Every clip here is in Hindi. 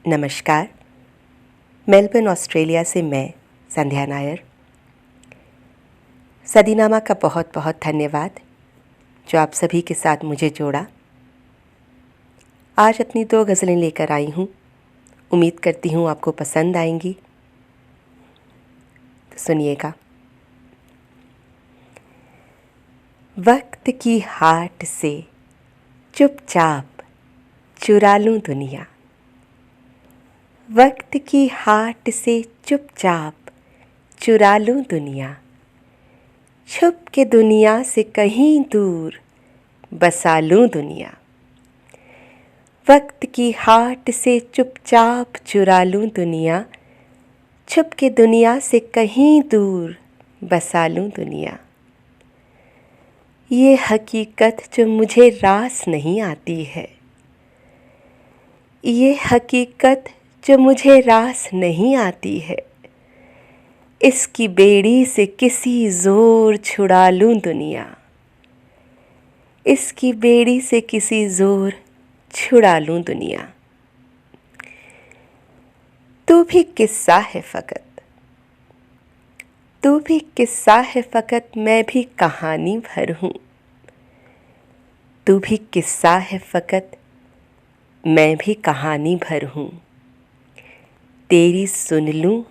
नमस्कार। मेलबर्न ऑस्ट्रेलिया से मैं संध्या नायर। सदीनामा का बहुत बहुत धन्यवाद जो आप सभी के साथ मुझे जोड़ा। आज अपनी 2 गज़लें लेकर आई हूँ। उम्मीद करती हूँ आपको पसंद आएंगी। तो सुनिएगा। वक्त की हाट से चुपचाप चुरा लूँ दुनिया। वक्त की हाट से चुपचाप चुरा लूँ दुनिया। छुप के दुनिया से कहीं दूर बसा लूँ दुनिया। वक्त की हाट से चुपचाप चुरा लूँ दुनिया। छुप के दुनिया से कहीं दूर बसा लूँ दुनिया। ये हकीकत जो मुझे रास नहीं आती है, ये हकीकत जो मुझे रास नहीं आती है, इसकी बेड़ी से किसी ज़ोर छुड़ा लूँ दुनिया। इसकी बेड़ी से किसी ज़ोर छुड़ा लूँ दुनिया। तू भी किस्सा है फ़कत, तू भी किस्सा है फ़कत, मैं भी कहानी भर हूँ। तू भी किस्सा है फ़कत, मैं भी कहानी भर हूँ। तेरी सुन लूँ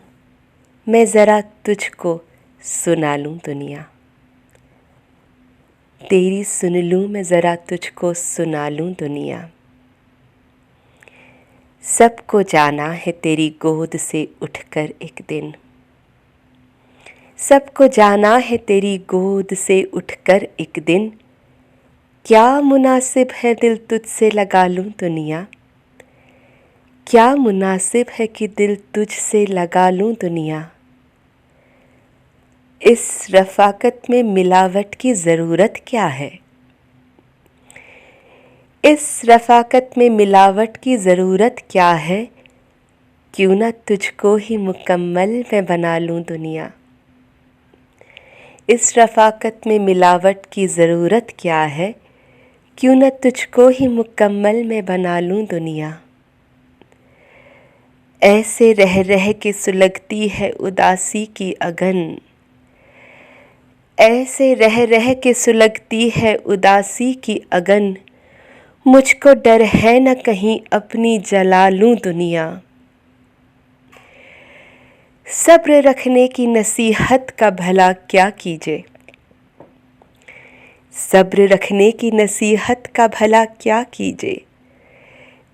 मैं ज़रा तुझको सुना लूँ दुनिया। तेरी सुन लूँ मैं ज़रा तुझको सुना लूँ दुनिया। सबको जाना है तेरी गोद से उठकर एक दिन। सबको जाना है तेरी गोद से उठकर एक दिन। क्या मुनासिब है दिल तुझसे लगा लूँ दुनिया। क्या मुनासिब है कि दिल तुझसे लगा लूँ दुनिया। इस रफ़ाकत में मिलावट की ज़रूरत क्या है। इस रफ़ाकत में मिलावट की ज़रूरत क्या है। क्यों न तुझको ही मुकम्मल मैं बना लूँ दुनिया। इस रफ़ाकत में मिलावट की ज़रूरत क्या है। क्यों न तुझको ही मुकम्मल मैं बना लूँ दुनिया। ऐसे रह रह के सुलगती है उदासी की अगन। ऐसे रह रह के सुलगती है उदासी की अगन। मुझको डर है न कहीं अपनी जला लूँ दुनिया। सब्र रखने की नसीहत का भला क्या कीजिए। सब्र रखने की नसीहत का भला क्या कीजिए।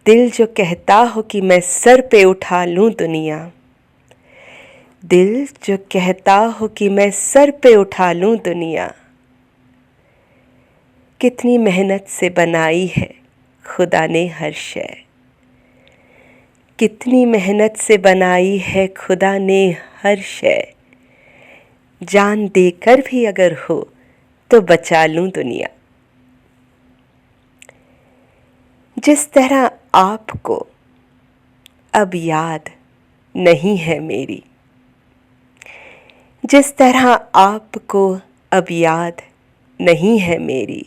दिल जो कहता हो कि मैं सर पे उठा लूँ दुनिया। दिल जो कहता हो कि मैं सर पे उठा लूँ दुनिया। कितनी मेहनत से बनाई है खुदा ने हर शय। कितनी मेहनत से बनाई है खुदा ने हर शय। जान देकर भी अगर हो तो बचा लूँ दुनिया। जिस तरह आपको अब याद नहीं है मेरी, जिस तरह आपको अब याद नहीं है मेरी,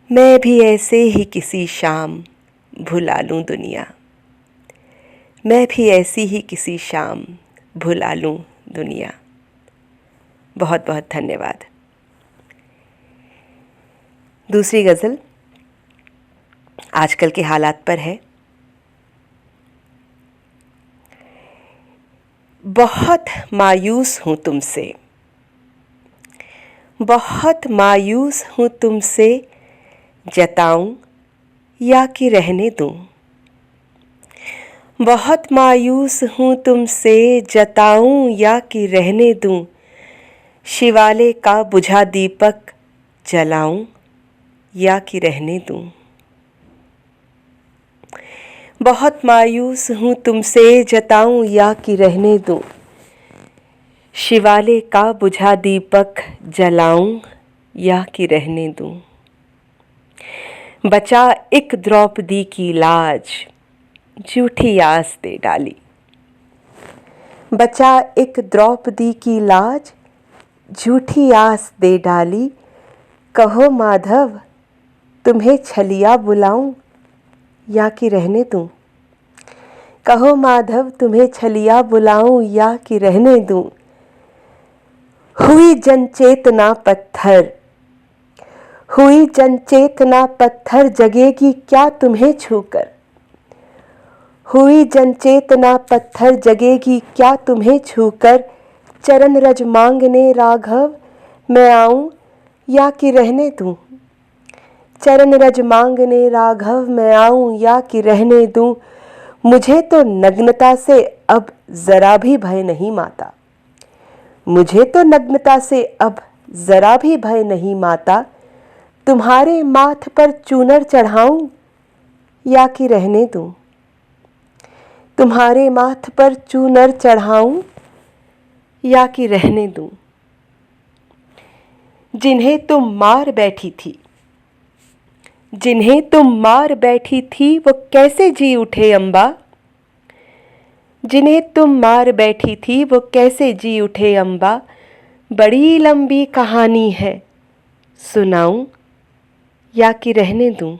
मैं भी ऐसे ही किसी शाम भुला लूँ दुनिया। मैं भी ऐसी ही किसी शाम भुला लूँ दुनिया। बहुत बहुत धन्यवाद। दूसरी गज़ल आजकल के हालात पर है। बहुत मायूस हूँ तुमसे, बहुत मायूस हूँ तुमसे, जताऊँ या कि रहने दूँ। बहुत मायूस हूँ तुमसे, जताऊँ या कि रहने दूँ। शिवाले का बुझा दीपक जलाऊँ या कि रहने दूँ। बहुत मायूस हूँ तुमसे, जताऊँ या कि रहने दूँ। शिवाले का बुझा दीपक जलाऊँ या कि रहने दूँ। बचा एक द्रौपदी की लाज, झूठी आस दे डाली। बचा एक द्रौपदी की लाज, झूठी आस दे डाली। कहो माधव तुम्हें छलिया बुलाऊं या कि रहने दूं। कहो माधव तुम्हें छलिया बुलाऊं या कि रहने दूं। हुई जनचेतना पत्थर, हुई जनचेतना पत्थर जगेगी क्या तुम्हें छूकर। हुई जनचेतना पत्थर जगेगी क्या तुम्हें छूकर। चरण रज मांगने राघव मैं आऊं या कि रहने दूं। चरण रज मांगने राघव मैं आऊं या कि रहने दूं। मुझे तो नग्नता से अब जरा भी भय नहीं माता। मुझे तो नग्नता से अब जरा भी भय नहीं माता। तुम्हारे माथ पर चूनर चढ़ाऊं या कि रहने दूं। तुम्हारे माथ पर चूनर चढ़ाऊं या कि रहने दूं। जिन्हें तुम मार बैठी थी, जिन्हें तुम मार बैठी थी वो कैसे जी उठे अम्बा। जिन्हें तुम मार बैठी थी वो कैसे जी उठे अम्बा। बड़ी लंबी कहानी है सुनाऊं या कि रहने दूं।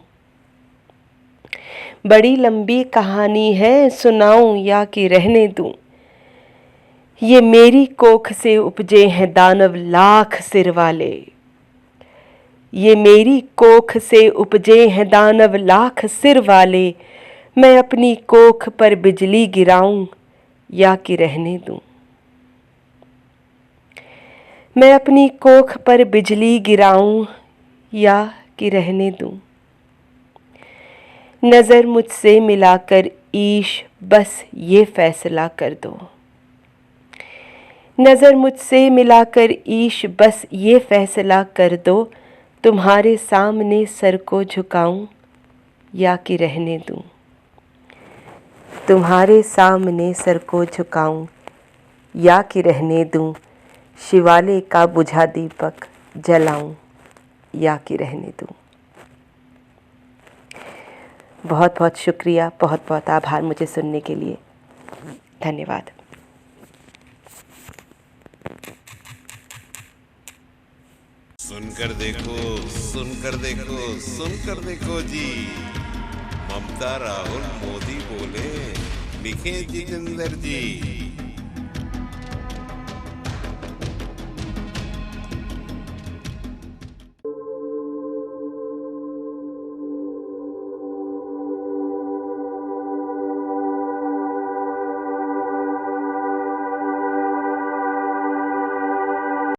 बड़ी लंबी कहानी है सुनाऊं या कि रहने दूं। ये मेरी कोख से उपजे हैं दानव लाख सिर वाले। ये मेरी कोख से उपजे हैं दानव लाख सिर वाले। मैं अपनी कोख पर बिजली गिराऊं या कि रहने दूं। मैं अपनी कोख पर बिजली गिराऊं या कि रहने दूं। नज़र मुझसे मिलाकर ईश बस ये फैसला कर दो। नज़र मुझसे मिलाकर ईश बस ये फैसला कर दो। तुम्हारे सामने सर को झुकाऊं या कि रहने दूं। तुम्हारे सामने सर को झुकाऊं या कि रहने दूं। शिवालय का बुझा दीपक जलाऊं या कि रहने दूं। बहुत बहुत शुक्रिया, बहुत बहुत आभार मुझे सुनने के लिए। धन्यवाद। सुनकर देखो, सुनकर देखो, सुनकर देखो जी। ममता राहुल मोदी बोले, लिखे जितेंद्र जी।